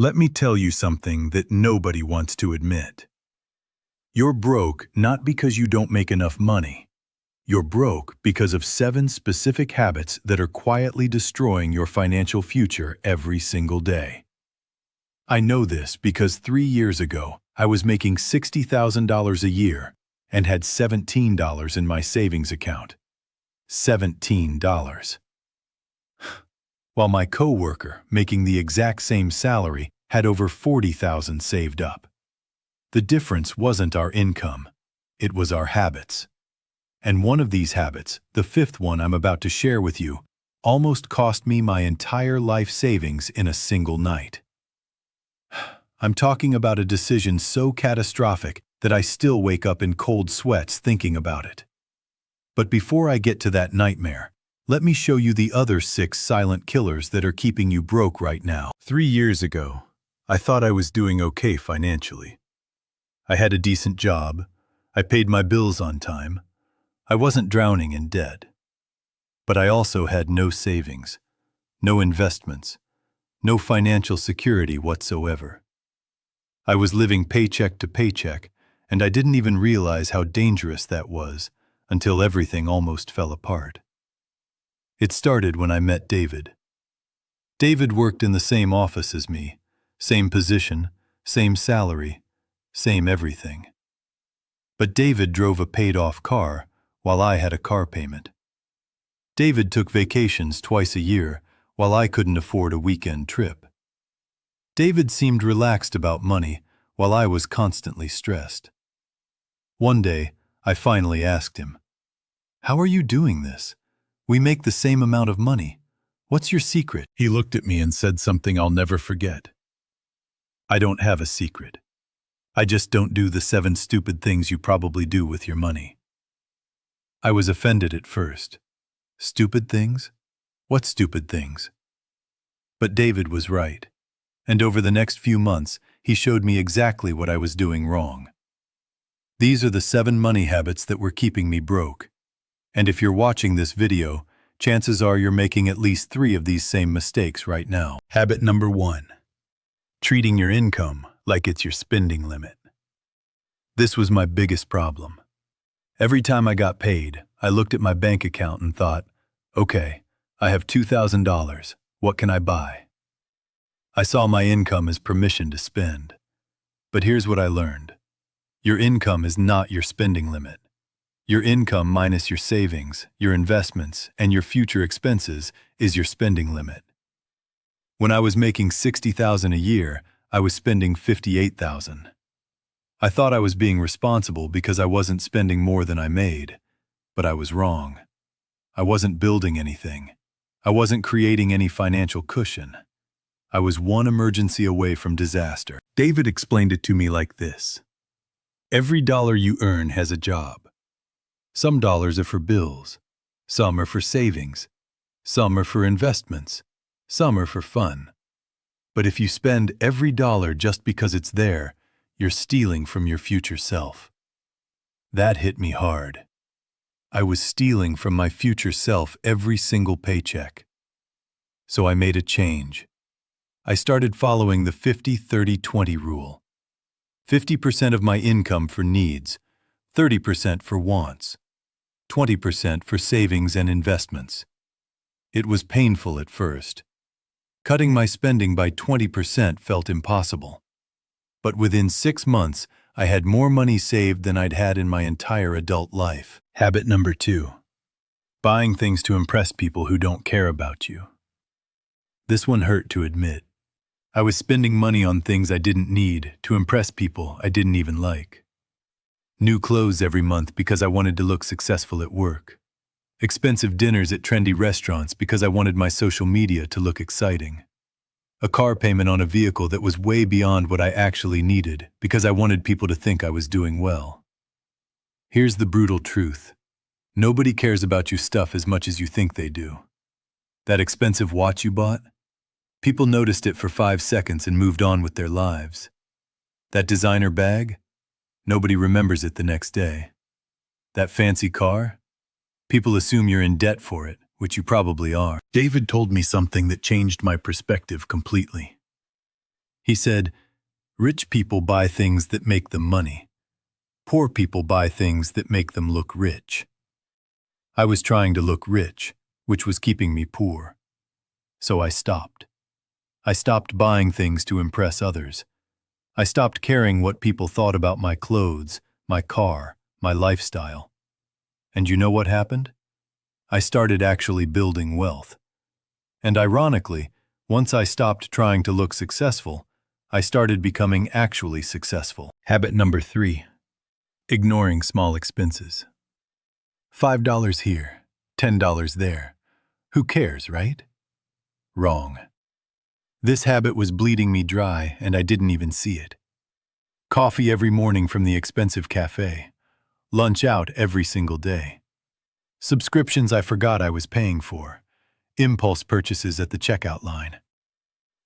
Let me tell you something that nobody wants to admit. You're broke not because you don't make enough money. You're broke because of 7 specific habits that are quietly destroying your financial future every single day. I know this because 3 years ago, I was making $60,000 a year and had $17 in my savings account. $17. While my coworker, making the exact same salary, had over $40,000 saved up. The difference wasn't our income, it was our habits. And one of these habits, the 5th one I'm about to share with you, almost cost me my entire life savings in a single night. I'm talking about a decision so catastrophic that I still wake up in cold sweats thinking about it. But before I get to that nightmare, let me show you the other 6 silent killers that are keeping you broke right now. 3 years ago, I thought I was doing okay financially. I had a decent job, I paid my bills on time, I wasn't drowning in debt. But I also had no savings, no investments, no financial security whatsoever. I was living paycheck to paycheck, and I didn't even realize how dangerous that was until everything almost fell apart. It started when I met David. David worked in the same office as me, same position, same salary, same everything. But David drove a paid-off car while I had a car payment. David took vacations twice a year while I couldn't afford a weekend trip. David seemed relaxed about money while I was constantly stressed. One day, I finally asked him, "How are you doing this? We make the same amount of money. What's your secret?" He looked at me and said something I'll never forget. "I don't have a secret. I just don't do the 7 stupid things you probably do with your money." I was offended at first. Stupid things? What stupid things? But David was right. And over the next few months, he showed me exactly what I was doing wrong. These are the 7 money habits that were keeping me broke. And if you're watching this video, chances are you're making at least 3 of these same mistakes right now. Habit number 1. Treating your income like it's your spending limit. This was my biggest problem. Every time I got paid, I looked at my bank account and thought, okay, I have $2,000. What can I buy? I saw my income as permission to spend. But here's what I learned. Your income is not your spending limit. Your income minus your savings, your investments, and your future expenses is your spending limit. When I was making $60,000 a year, I was spending $58,000. I thought I was being responsible because I wasn't spending more than I made, but I was wrong. I wasn't building anything. I wasn't creating any financial cushion. I was one emergency away from disaster. David explained it to me like this. Every dollar you earn has a job. Some dollars are for bills. Some are for savings. Some are for investments. Some are for fun. But if you spend every dollar just because it's there, you're stealing from your future self. That hit me hard. I was stealing from my future self every single paycheck. So I made a change. I started following the 50-30-20 rule. 50% of my income for needs, 30% for wants, 20% for savings and investments. It was painful at first. Cutting my spending by 20% felt impossible. But within 6 months, I had more money saved than I'd had in my entire adult life. Habit number 2. Buying things to impress people who don't care about you. This one hurt to admit. I was spending money on things I didn't need to impress people I didn't even like. New clothes every month because I wanted to look successful at work. Expensive dinners at trendy restaurants because I wanted my social media to look exciting. A car payment on a vehicle that was way beyond what I actually needed because I wanted people to think I was doing well. Here's the brutal truth. Nobody cares about your stuff as much as you think they do. That expensive watch you bought? People noticed it for 5 seconds and moved on with their lives. That designer bag? Nobody remembers it the next day. That fancy car? People assume you're in debt for it, which you probably are. David told me something that changed my perspective completely. He said, "Rich people buy things that make them money. Poor people buy things that make them look rich." I was trying to look rich, which was keeping me poor. So I stopped. I stopped buying things to impress others. I stopped caring what people thought about my clothes, my car, my lifestyle. And you know what happened? I started actually building wealth. And ironically, once I stopped trying to look successful, I started becoming actually successful. Habit number 3. Ignoring small expenses. $5 here, $10 there. Who cares, right? Wrong. This habit was bleeding me dry, and I didn't even see it. Coffee every morning from the expensive cafe. Lunch out every single day. Subscriptions I forgot I was paying for. Impulse purchases at the checkout line.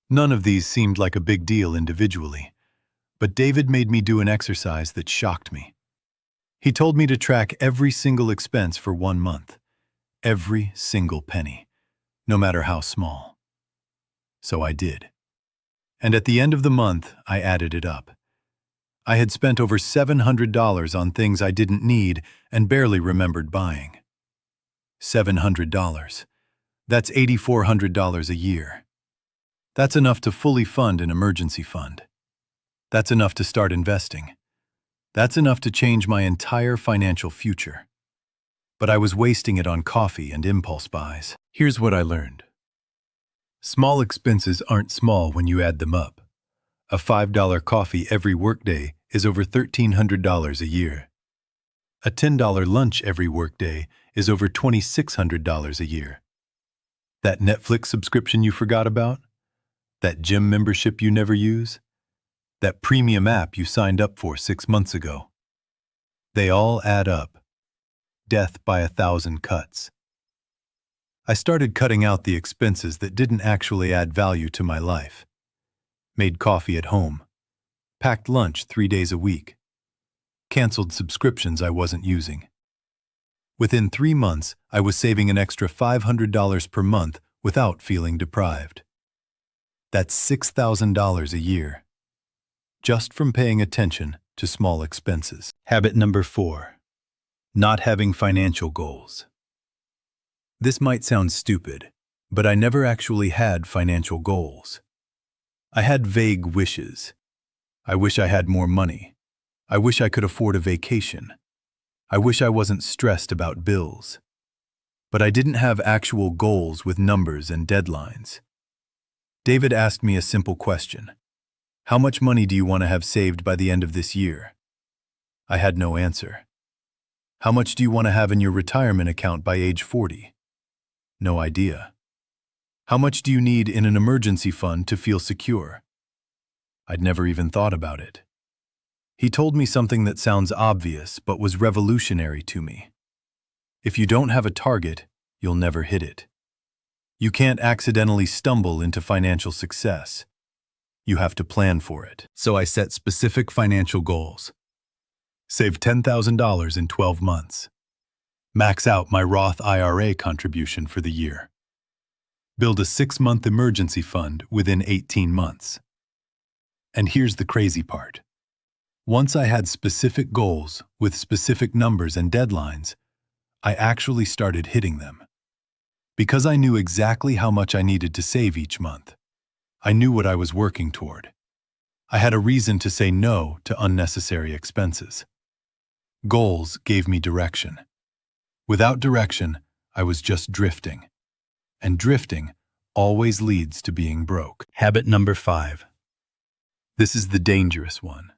None of these seemed like a big deal individually, but David made me do an exercise that shocked me. He told me to track every single expense for 1 month. Every single penny, no matter how small. So I did. And at the end of the month, I added it up. I had spent over $700 on things I didn't need and barely remembered buying. $700. That's $8,400 a year. That's enough to fully fund an emergency fund. That's enough to start investing. That's enough to change my entire financial future. But I was wasting it on coffee and impulse buys. Here's what I learned. Small expenses aren't small when you add them up. A $5 coffee every workday is over $1,300 a year. A $10 lunch every workday is over $2,600 a year. That Netflix subscription you forgot about? That gym membership you never use? That premium app you signed up for 6 months ago? They all add up. Death by 1,000 cuts. I started cutting out the expenses that didn't actually add value to my life. Made coffee at home. Packed lunch 3 days a week. Canceled subscriptions I wasn't using. Within 3 months, I was saving an extra $500 per month without feeling deprived. That's $6,000 a year. Just from paying attention to small expenses. Habit number 4. Not having financial goals. This might sound stupid, but I never actually had financial goals. I had vague wishes. I wish I had more money. I wish I could afford a vacation. I wish I wasn't stressed about bills. But I didn't have actual goals with numbers and deadlines. David asked me a simple question. How much money do you want to have saved by the end of this year? I had no answer. How much do you want to have in your retirement account by age 40? No idea. How much do you need in an emergency fund to feel secure? I'd never even thought about it. He told me something that sounds obvious but was revolutionary to me. If you don't have a target, you'll never hit it. You can't accidentally stumble into financial success. You have to plan for it. So I set specific financial goals. Save $10,000 in 12 months. Max out my Roth IRA contribution for the year. Build a 6-month emergency fund within 18 months. And here's the crazy part. Once I had specific goals with specific numbers and deadlines, I actually started hitting them. Because I knew exactly how much I needed to save each month. I knew what I was working toward. I had a reason to say no to unnecessary expenses. Goals gave me direction. Without direction, I was just drifting. And drifting always leads to being broke. Habit number 5. This is the dangerous one.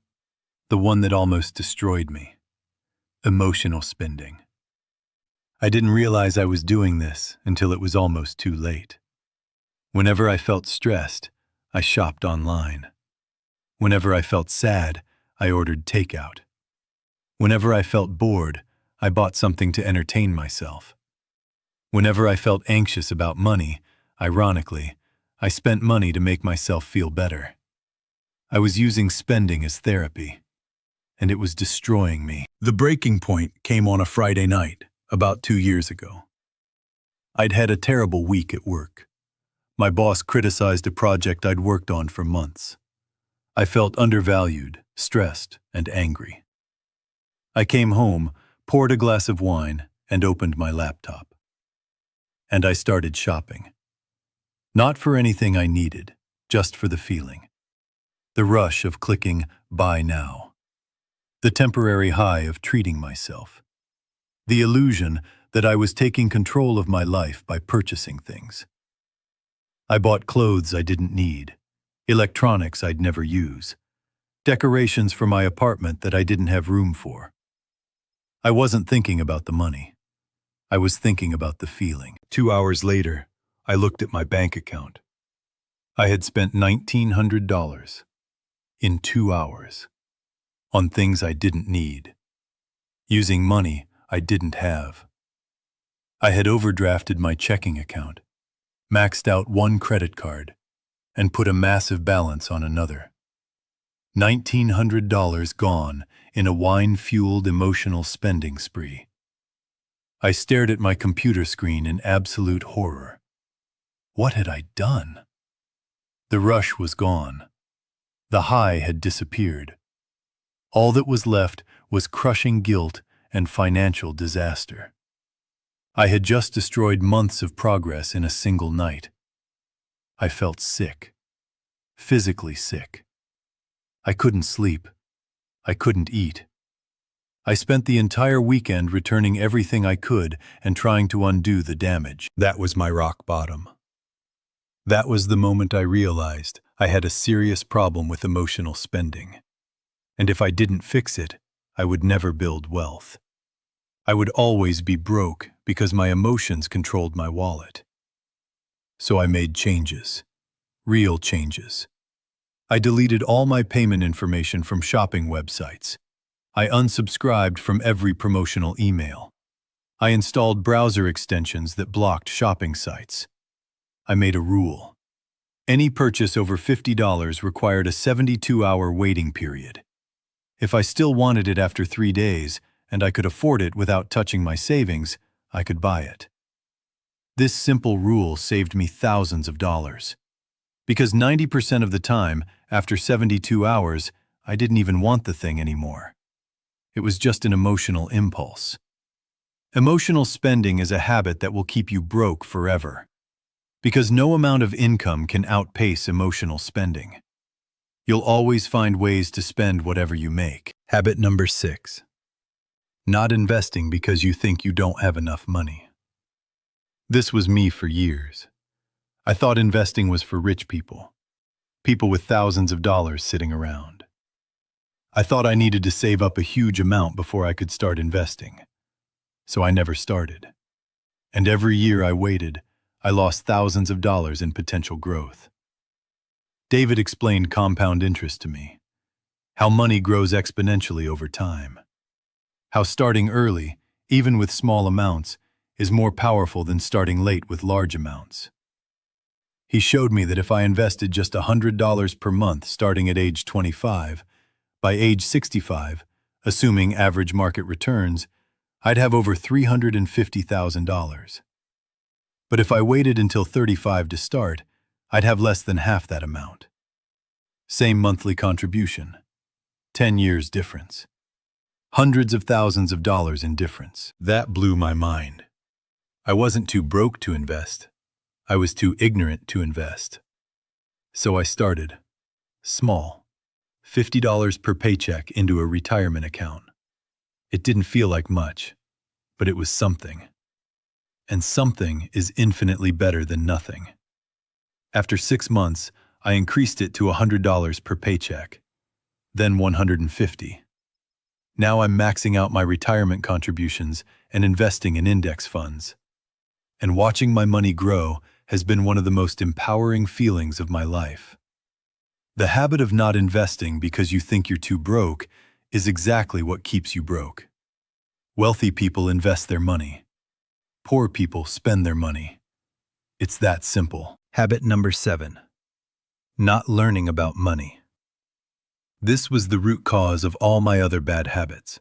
The one that almost destroyed me. Emotional spending. I didn't realize I was doing this until it was almost too late. Whenever I felt stressed, I shopped online. Whenever I felt sad, I ordered takeout. Whenever I felt bored, I bought something to entertain myself. Whenever I felt anxious about money, ironically, I spent money to make myself feel better. I was using spending as therapy, and it was destroying me. The breaking point came on a Friday night, about 2 years ago. I'd had a terrible week at work. My boss criticized a project I'd worked on for months. I felt undervalued, stressed, and angry. I came home, poured a glass of wine, and opened my laptop. And I started shopping. Not for anything I needed, just for the feeling. The rush of clicking buy now. The temporary high of treating myself. The illusion that I was taking control of my life by purchasing things. I bought clothes I didn't need, electronics I'd never use, decorations for my apartment that I didn't have room for. I wasn't thinking about the money. I was thinking about the feeling. 2 hours later, I looked at my bank account. I had spent $1,900 in 2 hours on things I didn't need, using money I didn't have. I had overdrafted my checking account, maxed out one credit card, and put a massive balance on another. $1,900 gone in a wine-fueled emotional spending spree. I stared at my computer screen in absolute horror. What had I done? The rush was gone. The high had disappeared. All that was left was crushing guilt and financial disaster. I had just destroyed months of progress in a single night. I felt sick, physically sick. I couldn't sleep. I couldn't eat. I spent the entire weekend returning everything I could and trying to undo the damage. That was my rock bottom. That was the moment I realized I had a serious problem with emotional spending. And if I didn't fix it, I would never build wealth. I would always be broke because my emotions controlled my wallet. So I made changes. Real changes. I deleted all my payment information from shopping websites. I unsubscribed from every promotional email. I installed browser extensions that blocked shopping sites. I made a rule. Any purchase over $50 required a 72-hour waiting period. If I still wanted it after 3 days, and I could afford it without touching my savings, I could buy it. This simple rule saved me thousands of dollars. Because 90% of the time, after 72 hours, I didn't even want the thing anymore. It was just an emotional impulse. Emotional spending is a habit that will keep you broke forever. Because no amount of income can outpace emotional spending. You'll always find ways to spend whatever you make. Habit number 6. Not investing because you think you don't have enough money. This was me for years. I thought investing was for rich people. People with thousands of dollars sitting around. I thought I needed to save up a huge amount before I could start investing. So I never started. And every year I waited, I lost thousands of dollars in potential growth. David explained compound interest to me. How money grows exponentially over time. How starting early, even with small amounts, is more powerful than starting late with large amounts. He showed me that if I invested just $100 per month starting at age 25, by age 65, assuming average market returns, I'd have over $350,000. But if I waited until 35 to start, I'd have less than half that amount. Same monthly contribution. 10 years difference. Hundreds of thousands of dollars in difference. That blew my mind. I wasn't too broke to invest. I was too ignorant to invest. So I started. Small. $50 per paycheck into a retirement account. It didn't feel like much, but it was something. And something is infinitely better than nothing. After 6 months, I increased it to $100 per paycheck, then $150. Now I'm maxing out my retirement contributions and investing in index funds. And watching my money grow has been one of the most empowering feelings of my life. The habit of not investing because you think you're too broke is exactly what keeps you broke. Wealthy people invest their money. Poor people spend their money. It's that simple. Habit number 7. Not learning about money. This was the root cause of all my other bad habits.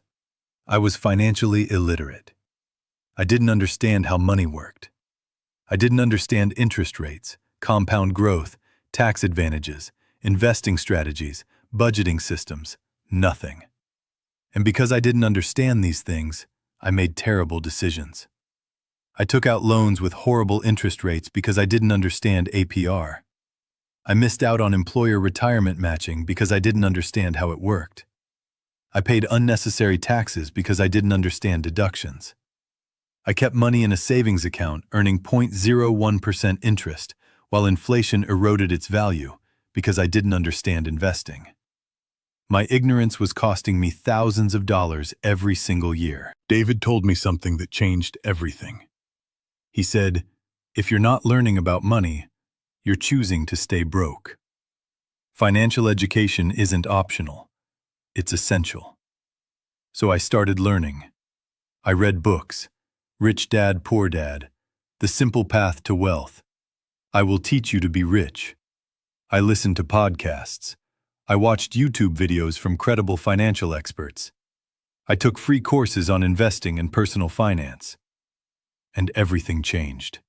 I was financially illiterate. I didn't understand how money worked. I didn't understand interest rates, compound growth, tax advantages, investing strategies, budgeting systems, nothing. And because I didn't understand these things, I made terrible decisions. I took out loans with horrible interest rates because I didn't understand APR. I missed out on employer retirement matching because I didn't understand how it worked. I paid unnecessary taxes because I didn't understand deductions. I kept money in a savings account earning 0.01% interest while inflation eroded its value because I didn't understand investing. My ignorance was costing me thousands of dollars every single year. David told me something that changed everything. He said, "If you're not learning about money, you're choosing to stay broke." Financial education isn't optional. It's essential. So I started learning. I read books, Rich Dad, Poor Dad, The Simple Path to Wealth, I Will Teach You to Be Rich. I listened to podcasts. I watched YouTube videos from credible financial experts. I took free courses on investing and personal finance. And everything changed.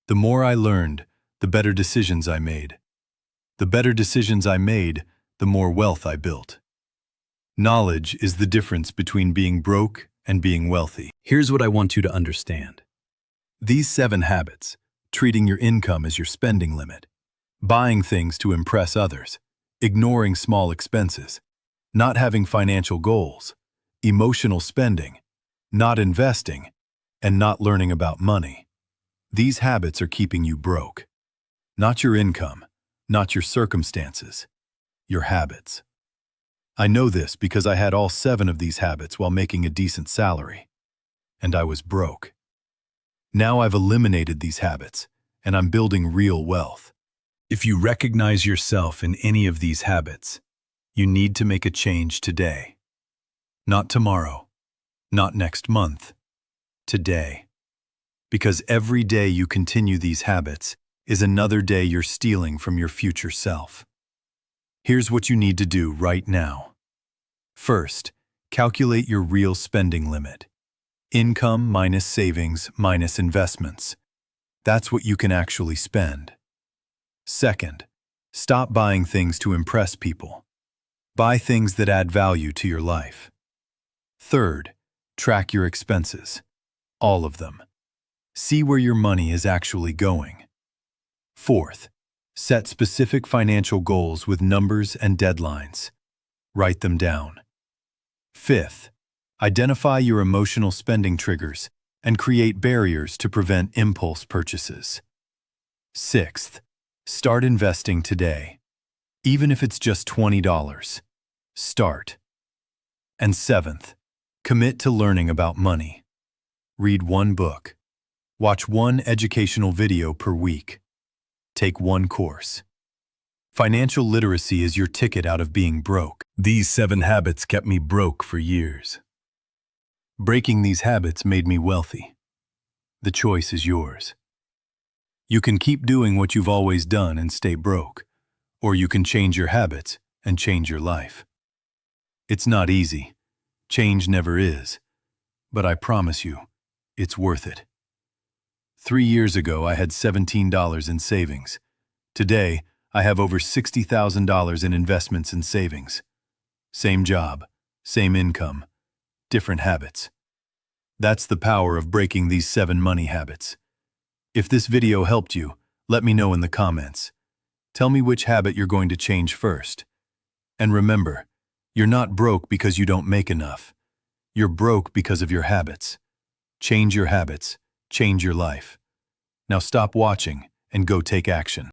The more I learned, the better decisions I made. The better decisions I made, the more wealth I built. Knowledge is the difference between being broke and being wealthy. Here's what I want you to understand. These 7 habits, treating your income as your spending limit, buying things to impress others, ignoring small expenses, not having financial goals, emotional spending, not investing, and not learning about money. These habits are keeping you broke. Not your income, not your circumstances, your habits. I know this because I had all 7 of these habits while making a decent salary, and I was broke. Now I've eliminated these habits, and I'm building real wealth. If you recognize yourself in any of these habits, you need to make a change today. Not tomorrow, not next month, today. Because every day you continue these habits is another day you're stealing from your future self. Here's what you need to do right now. First, calculate your real spending limit. Income minus savings minus investments. That's what you can actually spend. Second, stop buying things to impress people. Buy things that add value to your life. Third, track your expenses. All of them. See where your money is actually going. Fourth, set specific financial goals with numbers and deadlines. Write them down. Fifth, identify your emotional spending triggers and create barriers to prevent impulse purchases. Sixth, start investing today. Even if it's just $20, start. And seventh, commit to learning about money. Read 1 book. Watch 1 educational video per week. Take 1 course. Financial literacy is your ticket out of being broke. These 7 habits kept me broke for years. Breaking these habits made me wealthy. The choice is yours. You can keep doing what you've always done and stay broke, or you can change your habits and change your life. It's not easy. Change never is. But I promise you, it's worth it. 3 years ago, I had $17 in savings. Today, I have over $60,000 in investments and savings. Same job, same income, different habits. That's the power of breaking these 7 money habits. If this video helped you, let me know in the comments. Tell me which habit you're going to change first. And remember, you're not broke because you don't make enough. You're broke because of your habits. Change your habits, change your life. Now stop watching and go take action.